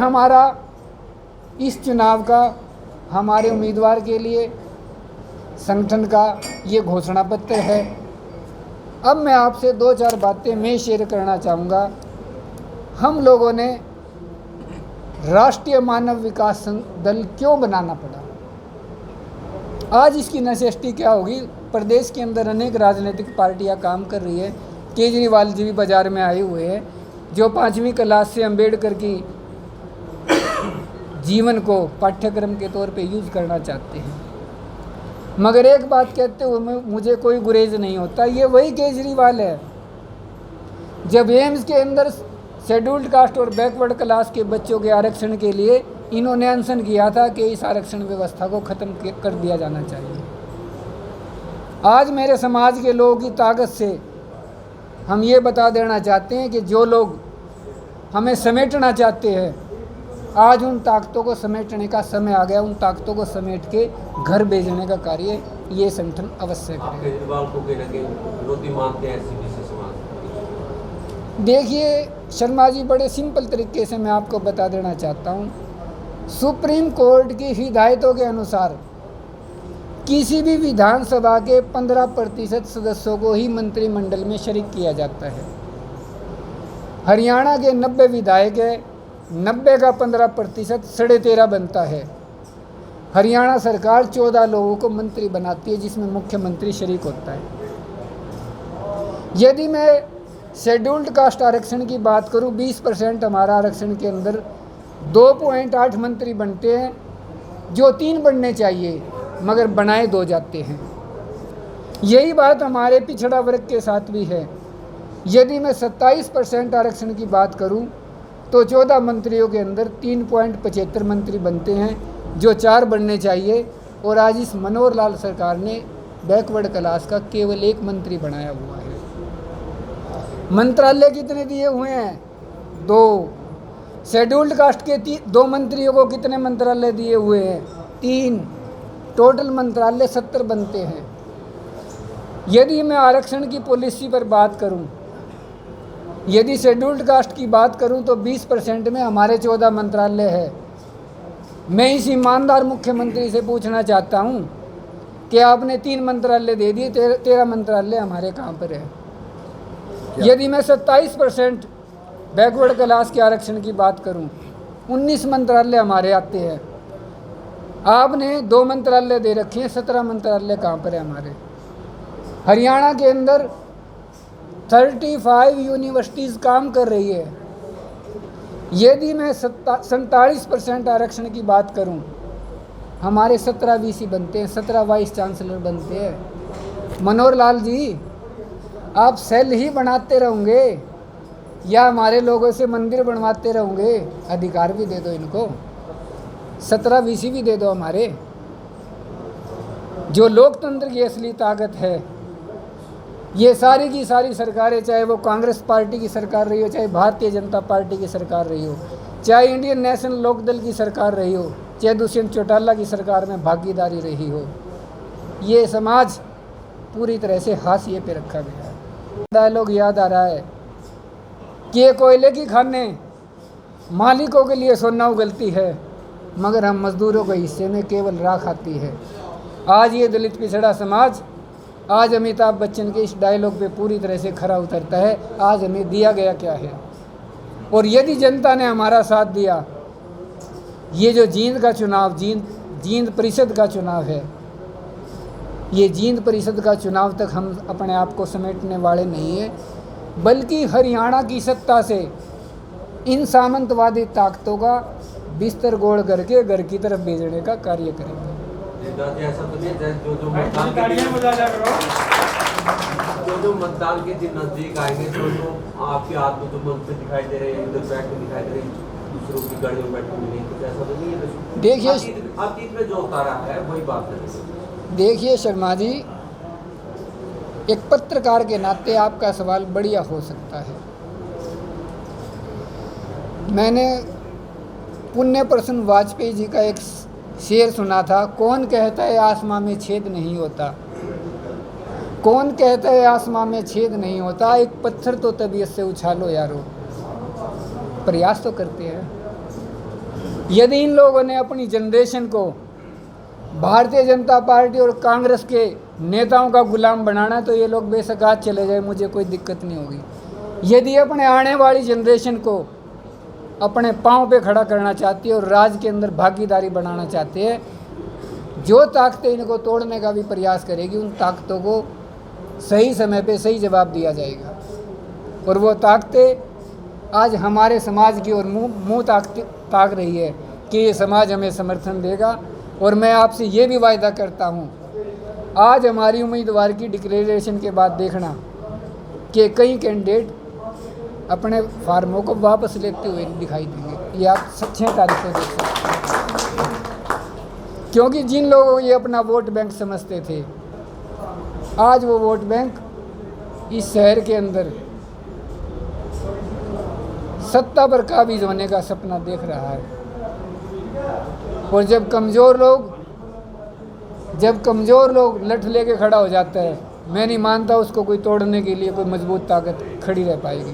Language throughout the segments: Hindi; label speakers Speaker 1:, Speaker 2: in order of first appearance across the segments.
Speaker 1: हमारा इस चुनाव का हमारे उम्मीदवार के लिए संगठन का ये घोषणा पत्र है। अब मैं आपसे 2-4 बातें मैं शेयर करना चाहूँगा। हम लोगों ने राष्ट्रीय मानव विकास दल क्यों बनाना पड़ा? आज इसकी नेसेसिटी क्या होगी? प्रदेश के अंदर अनेक राजनीतिक पार्टियां काम कर रही है। केजरीवाल जी भी बाजार में आए हुए हैं, जो 5वीं क्लास से अंबेडकर की जीवन को पाठ्यक्रम के तौर पे यूज़ करना चाहते हैं। मगर एक बात कहते हुए मुझे कोई गुरेज नहीं होता, ये वही केजरीवाल है। जब एम्स के अंदर शेड्यूल्ड कास्ट और बैकवर्ड क्लास के बच्चों के आरक्षण के लिए इन्होंने अनशन किया था कि इस आरक्षण व्यवस्था को ख़त्म कर दिया जाना चाहिए। आज मेरे समाज के लोगों की ताकत से हम ये बता देना चाहते हैं कि जो लोग हमें समेटना चाहते हैं, आज उन ताकतों को समेटने का समय आ गया। उन ताकतों को समेट के घर भेजने का कार्य ये संगठन अवश्य करेगा। देखिए शर्मा जी, बड़े सिंपल तरीके से मैं आपको बता देना चाहता हूँ। सुप्रीम कोर्ट की हिदायतों के अनुसार किसी भी विधानसभा के 15% सदस्यों को ही मंत्रिमंडल में शरीक किया जाता है। हरियाणा के 90 विधायक है, 90 का 15% 13.5 बनता है। हरियाणा सरकार 14 लोगों को मंत्री बनाती है, जिसमें मुख्यमंत्री शरीक होता है। यदि मैं शेड्यूल्ड कास्ट आरक्षण की बात करूं, 20% हमारा आरक्षण के अंदर 2.8 मंत्री बनते हैं, जो 3 बनने चाहिए मगर बनाए 2 जाते हैं। यही बात हमारे पिछड़ा वर्ग के साथ भी है। यदि मैं 27% आरक्षण की बात करूं तो 14 मंत्रियों के अंदर 3.75 मंत्री बनते हैं, जो 4 बनने चाहिए। और आज इस मनोहर लाल सरकार ने बैकवर्ड क्लास का केवल 1 मंत्री बनाया हुआ है। मंत्रालय कितने दिए हुए हैं? 2। शेड्यूल्ड कास्ट के 2 मंत्रियों को कितने मंत्रालय दिए हुए हैं? 3। टोटल मंत्रालय 70 बनते हैं। यदि मैं आरक्षण की पॉलिसी पर बात करूं, यदि शेड्यूल्ड कास्ट की बात करूं तो 20% में हमारे 14 मंत्रालय है। मैं इस ईमानदार मुख्यमंत्री से पूछना चाहता हूं कि आपने 3 मंत्रालय दे दिए, 13 मंत्रालय हमारे कहाँ पर है? यदि मैं 27% बैकवर्ड क्लास के आरक्षण की बात करूं, 19 मंत्रालय हमारे आते हैं। आपने 2 मंत्रालय दे रखे हैं, 17 मंत्रालय कहाँ पर है हमारे? हरियाणा के अंदर 35 यूनिवर्सिटीज़ काम कर रही है। यदि मैं 47% आरक्षण की बात करूं, हमारे 17 वीसी बनते हैं, 17 वाइस चांसलर बनते हैं। मनोहर लाल जी, आप सेल ही बनाते रहोगे या हमारे लोगों से मंदिर बनवाते रहोगे? अधिकार भी दे दो इनको, 17 वीसी भी दे दो हमारे। जो लोकतंत्र की असली ताकत है, ये सारी की सारी सरकारें, चाहे वो कांग्रेस पार्टी की सरकार रही हो, चाहे भारतीय जनता पार्टी की सरकार रही हो, चाहे इंडियन नेशनल लोकदल की सरकार रही हो, चाहे दुष्यंत चौटाला की सरकार में भागीदारी रही हो, ये समाज पूरी तरह से हाशिए पे रखा गया है। डायलॉग याद आ रहा है कि ये कोयले की खाने मालिकों के लिए सोना उगलती है, मगर हम मजदूरों के हिस्से में केवल राख आती है। आज ये दलित पिछड़ा समाज, आज अमिताभ बच्चन के इस डायलॉग पे पूरी तरह से खरा उतरता है। आज हमें दिया गया क्या है? और यदि जनता ने हमारा साथ दिया, ये जो जींद का चुनाव, जींद परिषद का चुनाव है, ये जींद परिषद का चुनाव तक हम अपने आप को समेटने वाले नहीं हैं, बल्कि हरियाणा की सत्ता से इन सामंतवादी ताकतों का बिस्तर गोल करके घर की तरफ भेजने का कार्य करेंगे।
Speaker 2: ऐसा तो नहीं है जो मतदान के दिन नजदीक आएंगे, तो आपके हाथ में तो मंत्री दिखाई दे रहे हैं, इधर बैठ के दिखाई दे रहे हैं, दूसरों की गाड़ियों में बैठ मिलेंगे, कुछ ऐसा तो नहीं है?
Speaker 1: देखिए
Speaker 2: अतीत में जो उतारा है वही बात है।
Speaker 1: देखिए शर्मा जी, एक पत्रकार के नाते आपका सवाल बढ़िया हो सकता है। मैंने पुण्य प्रसन्न वाजपेयी जी का एक शेर सुना था, कौन कहता है आसमां में छेद नहीं होता? कौन कहता है आसमां में छेद नहीं होता? एक पत्थर तो तबीयत से उछालो यारो। प्रयास तो करते हैं। यदि इन लोगों ने अपनी जनरेशन को भारतीय जनता पार्टी और कांग्रेस के नेताओं का गुलाम बनाना, तो ये लोग बेशक आज चले जाए, मुझे कोई दिक्कत नहीं होगी। यदि अपने आने वाली जनरेशन को अपने पाँव पे खड़ा करना चाहती है और राज के अंदर भागीदारी बनाना चाहते हैं, जो ताकतें इनको तोड़ने का भी प्रयास करेगी, उन ताकतों को सही समय पे सही जवाब दिया जाएगा। और वो ताकतें आज हमारे समाज की ओर मुँह ताक रही है कि ये समाज हमें समर्थन देगा। और मैं आपसे ये भी वायदा करता हूँ, आज हमारी उम्मीदवार की डिक्लेरेशन के बाद देखना कि कई कैंडिडेट अपने फार्मों को वापस लेते हुए दिखाई देंगे। ये आप 6 तारीख को देख सकते हैं। क्योंकि जिन लोगों को ये अपना वोट बैंक समझते थे, आज वो वोट बैंक इस शहर के अंदर सत्ता पर काबिज होने का सपना देख रहा है। और जब कमज़ोर लोग लठ लेके खड़ा हो जाता है, मैं नहीं मानता उसको कोई तोड़ने के लिए कोई मजबूत ताकत खड़ी रह पाएगी।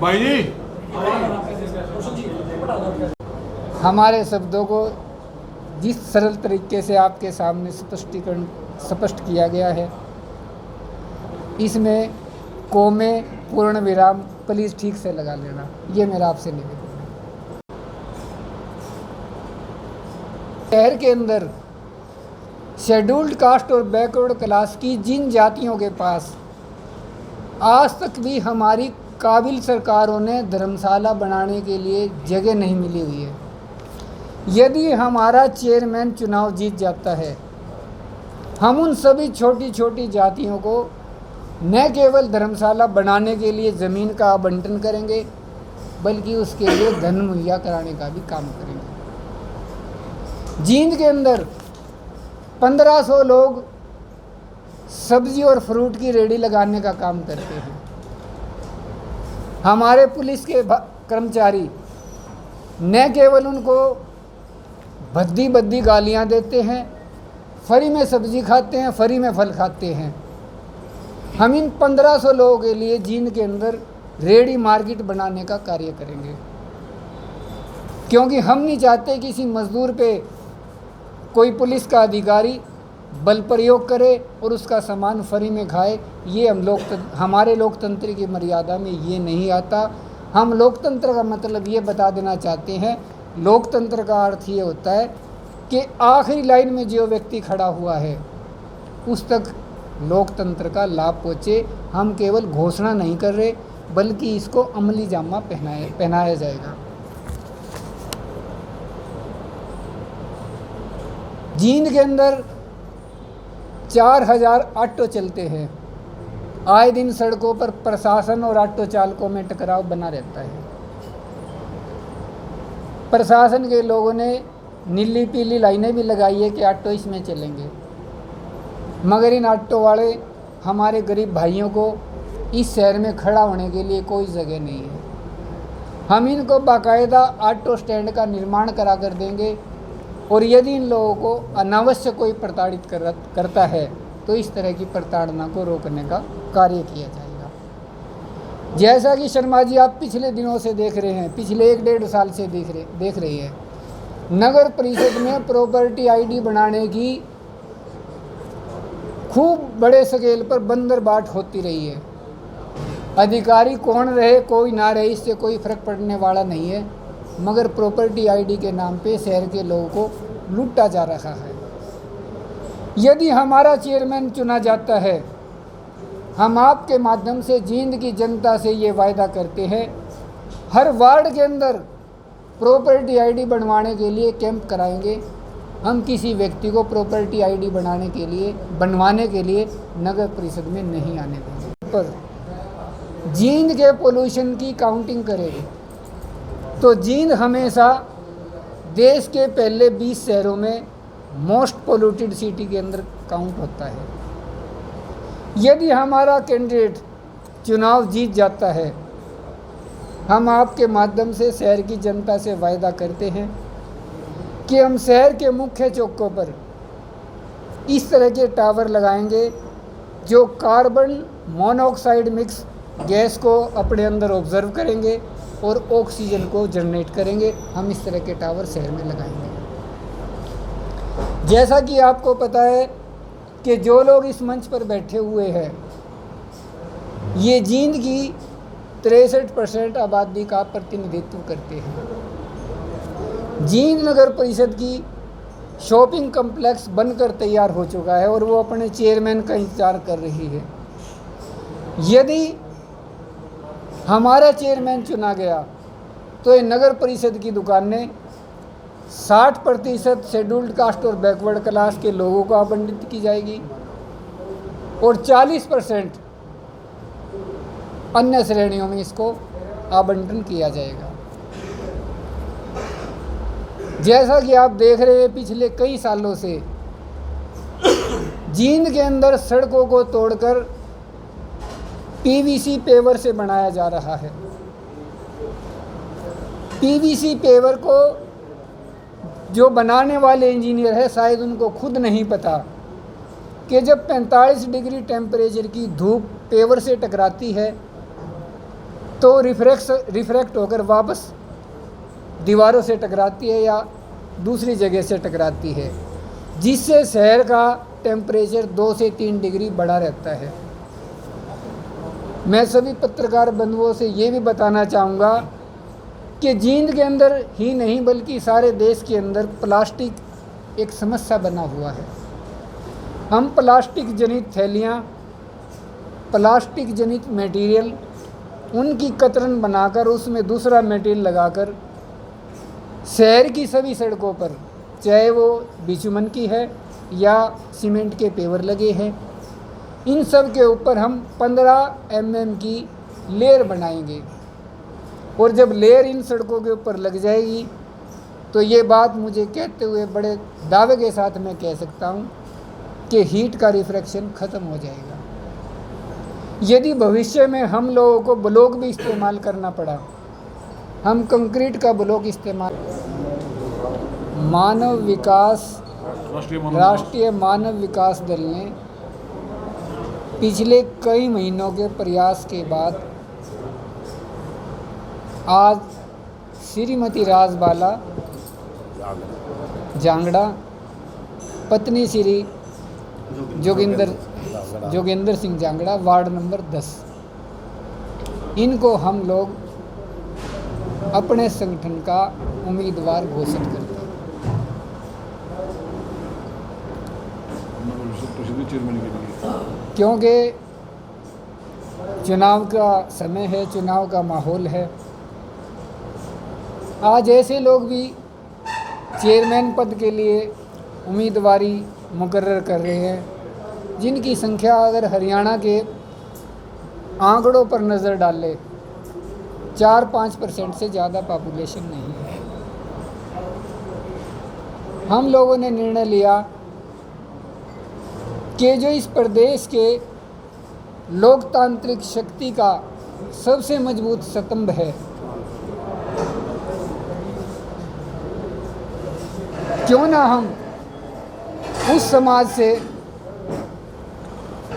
Speaker 3: भाई जी,
Speaker 1: हमारे शब्दों को जिस सरल तरीके से आपके सामने स्पष्ट किया गया है, इसमें कोमे पूर्ण विराम प्लीज़ ठीक से लगा लेना, ये मेरा आपसे निवेदन है। शहर के अंदर शेड्यूल्ड कास्ट और बैकवर्ड क्लास की जिन जातियों के पास आज तक भी हमारी काबिल सरकारों ने धर्मशाला बनाने के लिए जगह नहीं मिली हुई है, यदि हमारा चेयरमैन चुनाव जीत जाता है, हम उन सभी छोटी छोटी जातियों को न केवल धर्मशाला बनाने के लिए ज़मीन का आवंटन करेंगे, बल्कि उसके लिए धन मुहैया कराने का भी काम करेंगे। जींद के अंदर 1500 लोग सब्जी और फ्रूट की रेडी लगाने का काम करते हैं। हमारे पुलिस के कर्मचारी न केवल उनको भद्दी गालियां देते हैं, फ्री में सब्जी खाते हैं, फ्री में फल खाते हैं। हम इन 1500 लोगों के लिए जींद के अंदर रेडी मार्केट बनाने का कार्य करेंगे, क्योंकि हम नहीं चाहते किसी मजदूर पे कोई पुलिस का अधिकारी बल प्रयोग करे और उसका सामान फ्री में खाए। ये हमारे लोकतंत्र की मर्यादा में ये नहीं आता। हम लोकतंत्र का मतलब ये बता देना चाहते हैं, लोकतंत्र का अर्थ ये होता है कि आखिरी लाइन में जो व्यक्ति खड़ा हुआ है उस तक लोकतंत्र का लाभ पहुँचे। हम केवल घोषणा नहीं कर रहे, बल्कि इसको अमली जामा पहनाया जाएगा। जींद के अंदर 4000 ऑटो चलते हैं। आए दिन सड़कों पर प्रशासन और ऑटो चालकों में टकराव बना रहता है। प्रशासन के लोगों ने नीली पीली लाइनें भी लगाई है कि ऑटो इसमें चलेंगे, मगर इन ऑटो वाले हमारे गरीब भाइयों को इस शहर में खड़ा होने के लिए कोई जगह नहीं है। हम इनको बाकायदा ऑटो स्टैंड का निर्माण करा कर देंगे, और यदि इन लोगों को अनावश्यक कोई प्रताड़ित करता है तो इस तरह की प्रताड़ना को रोकने का कार्य किया जाएगा। जैसा कि शर्मा जी आप पिछले दिनों से देख रहे हैं, पिछले 1-1.5 साल से देख रही है, नगर परिषद में प्रॉपर्टी आईडी बनाने की खूब बड़े स्केल पर बंदरबाट होती रही है। अधिकारी कौन रहे कोई ना रहे, इससे कोई फर्क पड़ने वाला नहीं है, मगर प्रॉपर्टी आईडी के नाम पे शहर के लोगों को लूटा जा रहा है। यदि हमारा चेयरमैन चुना जाता है, हम आपके माध्यम से जींद की जनता से ये वायदा करते हैं, हर वार्ड के अंदर प्रॉपर्टी आईडी बनवाने के लिए कैंप कराएंगे। हम किसी व्यक्ति को प्रॉपर्टी आईडी बनवाने के लिए नगर परिषद में नहीं आने देंगे। पर जींद के पोल्यूशन की काउंटिंग करें तो जींद हमेशा देश के पहले 20 शहरों में मोस्ट पोल्यूटेड सिटी के अंदर काउंट होता है। यदि हमारा कैंडिडेट चुनाव जीत जाता है, हम आपके माध्यम से शहर की जनता से वायदा करते हैं कि हम शहर के मुख्य चौकों पर इस तरह के टावर लगाएंगे जो कार्बन मोनोऑक्साइड मिक्स गैस को अपने अंदर ऑब्जर्व करेंगे और ऑक्सीजन को जनरेट करेंगे। हम इस तरह के टावर शहर में लगाएंगे। जैसा कि आपको पता है कि जो लोग इस मंच पर बैठे हुए हैं, ये जींद की 63% आबादी का प्रतिनिधित्व करते हैं। जींद नगर परिषद की शॉपिंग कम्प्लेक्स बनकर तैयार हो चुका है और वो अपने चेयरमैन का इंतजार कर रही है। यदि हमारा चेयरमैन चुना गया तो ये नगर परिषद की दुकानें 60% शेड्यूल्ड कास्ट और बैकवर्ड क्लास के लोगों को आवंटित की जाएगी और 40% अन्य श्रेणियों में इसको आवंटन किया जाएगा। जैसा कि आप देख रहे हैं, पिछले कई सालों से जींद के अंदर सड़कों को तोड़कर पीवीसी पेवर से बनाया जा रहा है। पीवीसी पेवर को जो बनाने वाले इंजीनियर है, शायद उनको खुद नहीं पता कि जब 45 डिग्री टेम्परेचर की धूप पेवर से टकराती है तो रिफ्रैक्ट होकर वापस दीवारों से टकराती है या दूसरी जगह से टकराती है, जिससे शहर का टेम्परेचर 2 से 3 डिग्री बढ़ा रहता है। मैं सभी पत्रकार बंधुओं से ये भी बताना चाहूँगा कि जींद के अंदर ही नहीं बल्कि सारे देश के अंदर प्लास्टिक एक समस्या बना हुआ है। हम प्लास्टिक जनित थैलियाँ, प्लास्टिक जनित मटेरियल, उनकी कतरन बनाकर उसमें दूसरा मटेरियल लगाकर शहर की सभी सड़कों पर, चाहे वो बिचुमन की है या सीमेंट के पेवर लगे हैं, इन सब के ऊपर हम 15 mm की लेयर बनाएंगे। और जब लेयर इन सड़कों के ऊपर लग जाएगी तो ये बात मुझे कहते हुए बड़े दावे के साथ मैं कह सकता हूँ कि हीट का रिफ्रैक्शन ख़त्म हो जाएगा। यदि भविष्य में हम लोगों को ब्लॉक भी इस्तेमाल करना पड़ा, हम कंक्रीट का ब्लॉक इस्तेमाल। राष्ट्रीय मानव विकास दल ने पिछले कई महीनों के प्रयास के बाद आज श्रीमती राजबाला जांगड़ा, पत्नी श्री जोगिंदर सिंह जांगड़ा, वार्ड नंबर 10, इनको हम लोग अपने संगठन का उम्मीदवार घोषित करते हैं। क्योंकि चुनाव का समय है, चुनाव का माहौल है। आज ऐसे लोग भी चेयरमैन पद के लिए उम्मीदवारी मुकर्रर कर रहे हैं जिनकी संख्या अगर हरियाणा के आंकड़ों पर नज़र डालें 4-5% से ज़्यादा पॉपुलेशन नहीं है। हम लोगों ने निर्णय लिया कि जो इस प्रदेश के लोकतांत्रिक शक्ति का सबसे मजबूत स्तंभ है, क्यों ना हम उस समाज से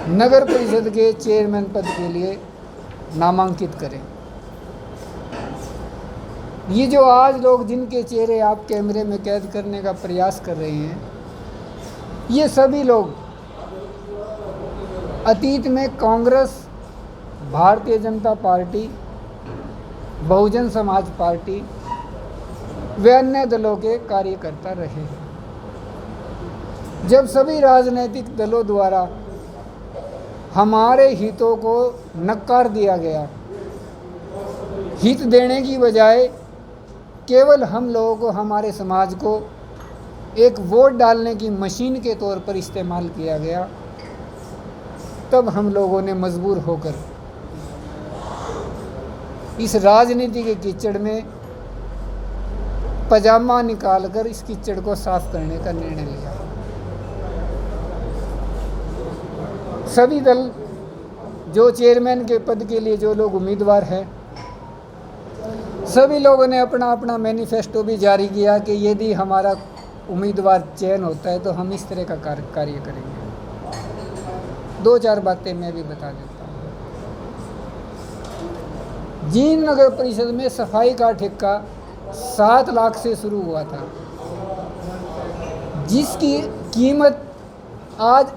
Speaker 1: नगर परिषद के चेयरमैन पद के लिए नामांकित करें। ये जो आज लोग जिनके चेहरे आप कैमरे में कैद करने का प्रयास कर रहे हैं, ये सभी लोग अतीत में कांग्रेस, भारतीय जनता पार्टी, बहुजन समाज पार्टी व अन्य दलों के कार्यकर्ता रहे हैं। जब सभी राजनीतिक दलों द्वारा हमारे हितों को नकार दिया गया, हित देने की बजाय केवल हम लोगों को, हमारे समाज को एक वोट डालने की मशीन के तौर पर इस्तेमाल किया गया, तब हम लोगों ने मजबूर होकर इस राजनीति के कीचड़ में पजामा निकालकर इस कीचड़ को साफ करने का निर्णय लिया। सभी दल, जो चेयरमैन के पद के लिए जो लोग उम्मीदवार हैं, सभी लोगों ने अपना अपना मैनिफेस्टो भी जारी किया कि यदि हमारा उम्मीदवार चयन होता है तो हम इस तरह का कार्य करेंगे। 2-4 बातें मैं भी बता देता हूँ। जींद नगर परिषद में सफाई का ठेका 7 लाख से शुरू हुआ था, जिसकी कीमत आज